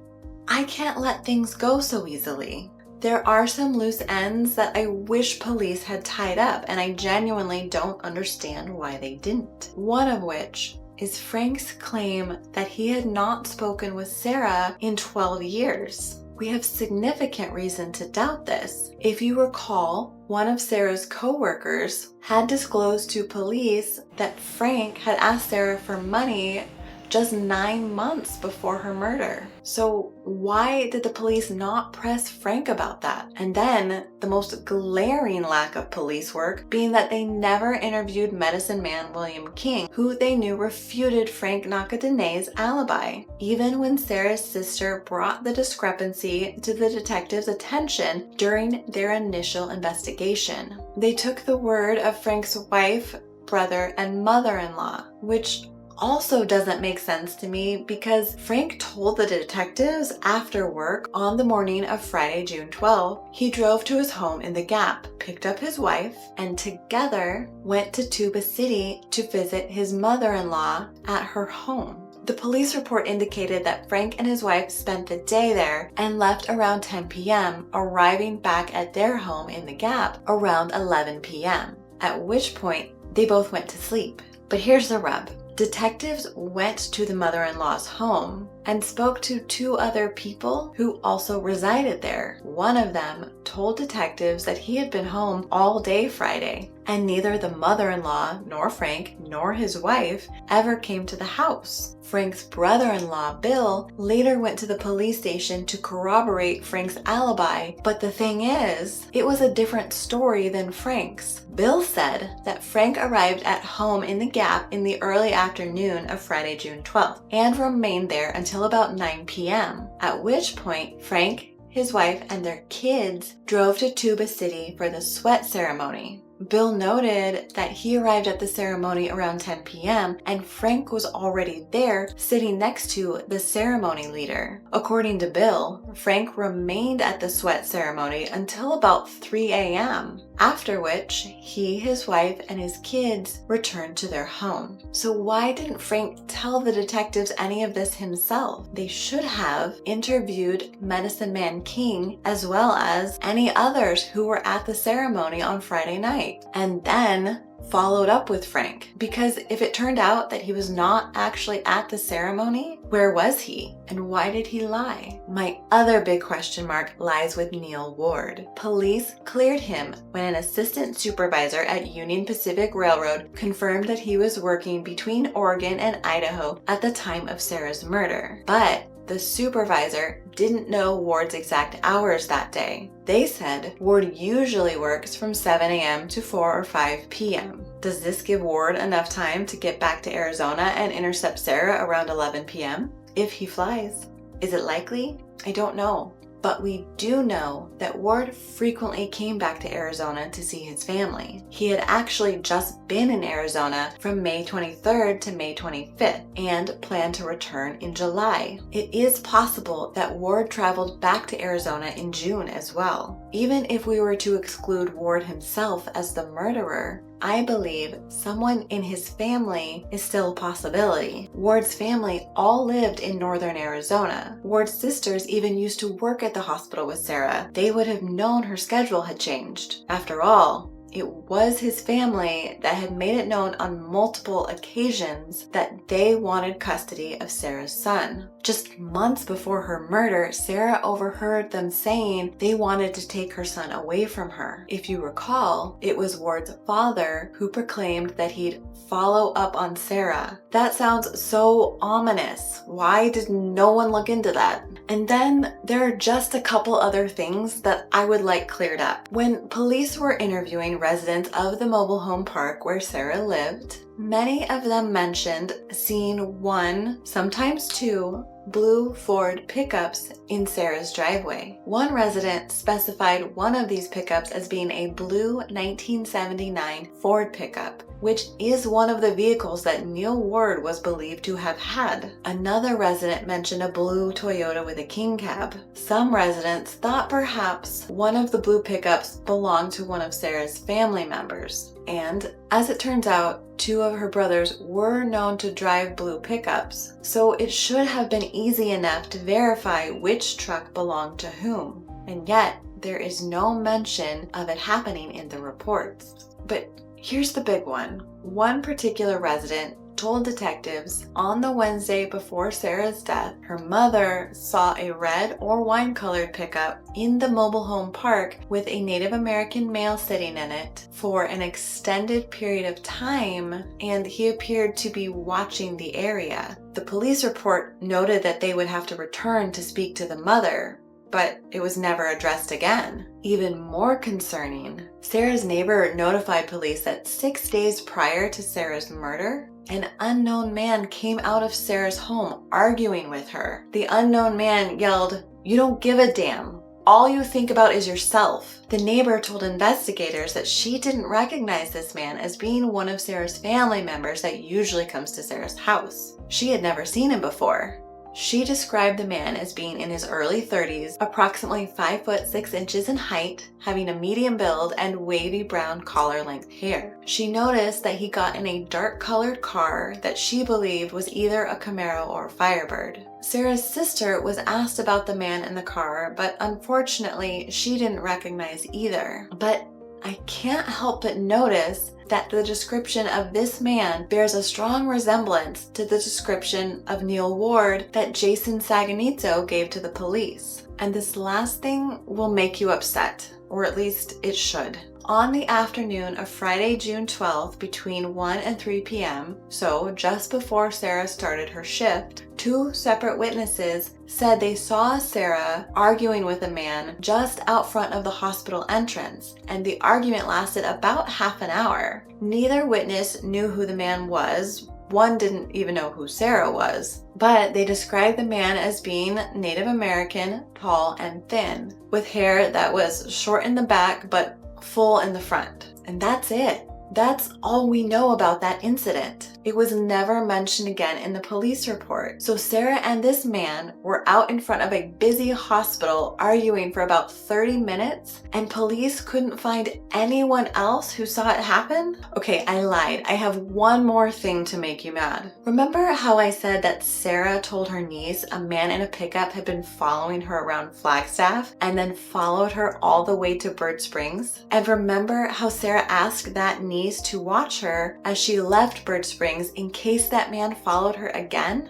I can't let things go so easily. There are some loose ends that I wish police had tied up, and I genuinely don't understand why they didn't. One of which is Frank's claim that he had not spoken with Sarah in 12 years. We have significant reason to doubt this. If you recall, one of Sarah's co-workers had disclosed to police that Frank had asked Sarah for money just 9 months before her murder. So why did the police not press Frank about that? And then the most glaring lack of police work being that they never interviewed medicine man William King, who they knew refuted Frank Nakadene's alibi. Even when Sarah's sister brought the discrepancy to the detectives' attention during their initial investigation, they took the word of Frank's wife, brother, and mother-in-law, which also doesn't make sense to me because Frank told the detectives after work on the morning of Friday, June 12, he drove to his home in the Gap, picked up his wife, and together went to Tuba City to visit his mother-in-law at her home. The police report indicated that Frank and his wife spent the day there and left around 10 p.m., arriving back at their home in the Gap around 11 p.m., at which point they both went to sleep. But here's the rub. Detectives went to the mother-in-law's home and spoke to 2 other people who also resided there. One of them told detectives that he had been home all day Friday and neither the mother-in-law, nor Frank, nor his wife ever came to the house. Frank's brother-in-law, Bill, later went to the police station to corroborate Frank's alibi, but the thing is, it was a different story than Frank's. Bill said that Frank arrived at home in the Gap in the early afternoon of Friday, June 12th, and remained there until about 9 p.m., at which point Frank, his wife, and their kids drove to Tuba City for the sweat ceremony. Bill noted that he arrived at the ceremony around 10 p.m. and Frank was already there sitting next to the ceremony leader. According to Bill, Frank remained at the sweat ceremony until about 3 a.m., after which he, his wife, and his kids returned to their home. So why didn't Frank tell the detectives any of this himself? They should have interviewed Medicine Man King as well as any others who were at the ceremony on Friday night, and then followed up with Frank. Because if it turned out that he was not actually at the ceremony, where was he? And why did he lie? My other big question mark lies with Neil Ward. Police cleared him when an assistant supervisor at Union Pacific Railroad confirmed that he was working between Oregon and Idaho at the time of Sarah's murder. But the supervisor didn't know Ward's exact hours that day. They said Ward usually works from 7 a.m. to 4 or 5 p.m. Does this give Ward enough time to get back to Arizona and intercept Sarah around 11 p.m.? If he flies. Is it likely? I don't know. But we do know that Ward frequently came back to Arizona to see his family. He had actually just been in Arizona from May 23rd to May 25th and planned to return in July. It is possible that Ward traveled back to Arizona in June as well. Even if we were to exclude Ward himself as the murderer, I believe someone in his family is still a possibility. Ward's family all lived in northern Arizona. Ward's sisters even used to work at the hospital with Sarah. They would have known her schedule had changed. After all, it was his family that had made it known on multiple occasions that they wanted custody of Sarah's son. Just months before her murder, Sarah overheard them saying they wanted to take her son away from her. If you recall, it was Ward's father who proclaimed that he'd follow up on Sarah. That sounds so ominous. Why did no one look into that? And then there are just a couple other things that I would like cleared up. When police were interviewing residents of the mobile home park where Sarah lived, many of them mentioned seeing one, sometimes two, blue Ford pickups in Sarah's driveway. One resident specified one of these pickups as being a blue 1979 Ford pickup, which is one of the vehicles that Neil Ward was believed to have had. Another resident mentioned a blue Toyota with a king cab. Some residents thought perhaps one of the blue pickups belonged to one of Sarah's family members. And as it turns out, two of her brothers were known to drive blue pickups, so it should have been easy enough to verify which truck belonged to whom. And yet, there is no mention of it happening in the reports. But here's the big one. One particular resident told detectives on the Wednesday before Sarah's death, her mother saw a red or wine-colored pickup in the mobile home park with a Native American male sitting in it for an extended period of time, and he appeared to be watching the area. The police report noted that they would have to return to speak to the mother, but it was never addressed again. Even more concerning, Sarah's neighbor notified police that 6 days prior to Sarah's murder, an unknown man came out of Sarah's home arguing with her. The unknown man yelled, "You don't give a damn. All you think about is yourself." The neighbor told investigators that she didn't recognize this man as being one of Sarah's family members that usually comes to Sarah's house. She had never seen him before. She described the man as being in his early 30s, approximately 5 foot 6 inches in height, having a medium build and wavy brown collar-length hair. She noticed that he got in a dark-colored car that she believed was either a Camaro or a Firebird. Sarah's sister was asked about the man in the car, but unfortunately, she didn't recognize either. But I can't help but notice that the description of this man bears a strong resemblance to the description of Neil Ward that Jason Saganitso gave to the police. And this last thing will make you upset. or at least it should. On the afternoon of Friday, June 12th, between 1 and 3 p.m., so just before Sarah started her shift, 2 separate witnesses said they saw Sarah arguing with a man just out front of the hospital entrance, and the argument lasted about half an hour. Neither witness knew who the man was. One didn't even know who Sarah was, but they described the man as being Native American, tall and thin, with hair that was short in the back but full in the front. And that's it. That's all we know about that incident. It was never mentioned again in the police report. So Sarah and this man were out in front of a busy hospital arguing for about 30 minutes, and police couldn't find anyone else who saw it happen? Okay, I lied. I have one more thing to make you mad. Remember how I said that Sarah told her niece a man in a pickup had been following her around Flagstaff and then followed her all the way to Bird Springs? And remember how Sarah asked that niece to watch her as she left Bird Springs in case that man followed her again?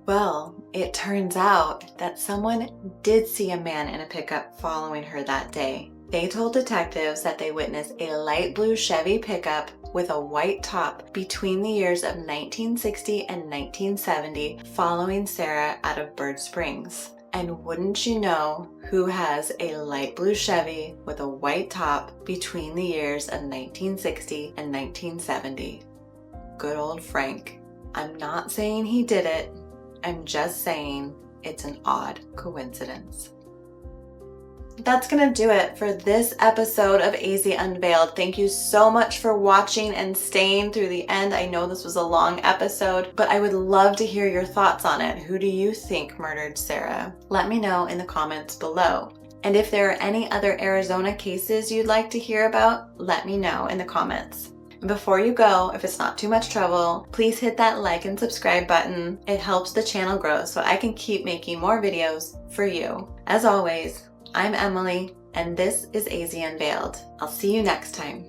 Well, it turns out that someone did see a man in a pickup following her that day. They told detectives that they witnessed a light blue Chevy pickup with a white top between the years of 1960 and 1970 following Sarah out of Bird Springs. And wouldn't you know who has a light blue Chevy with a white top between the years of 1960 and 1970? Good old Frank. I'm not saying he did it. I'm just saying it's an odd coincidence. That's gonna do it for this episode of AZ Unveiled. Thank you so much for watching and staying through the end. I know this was a long episode, but I would love to hear your thoughts on it. Who do you think murdered Sarah? Let me know in the comments below. And if there are any other Arizona cases you'd like to hear about, let me know in the comments. And before you go, if it's not too much trouble, please hit that like and subscribe button. It helps the channel grow so I can keep making more videos for you. As always, I'm Emily, and this is AZ Unveiled. I'll see you next time.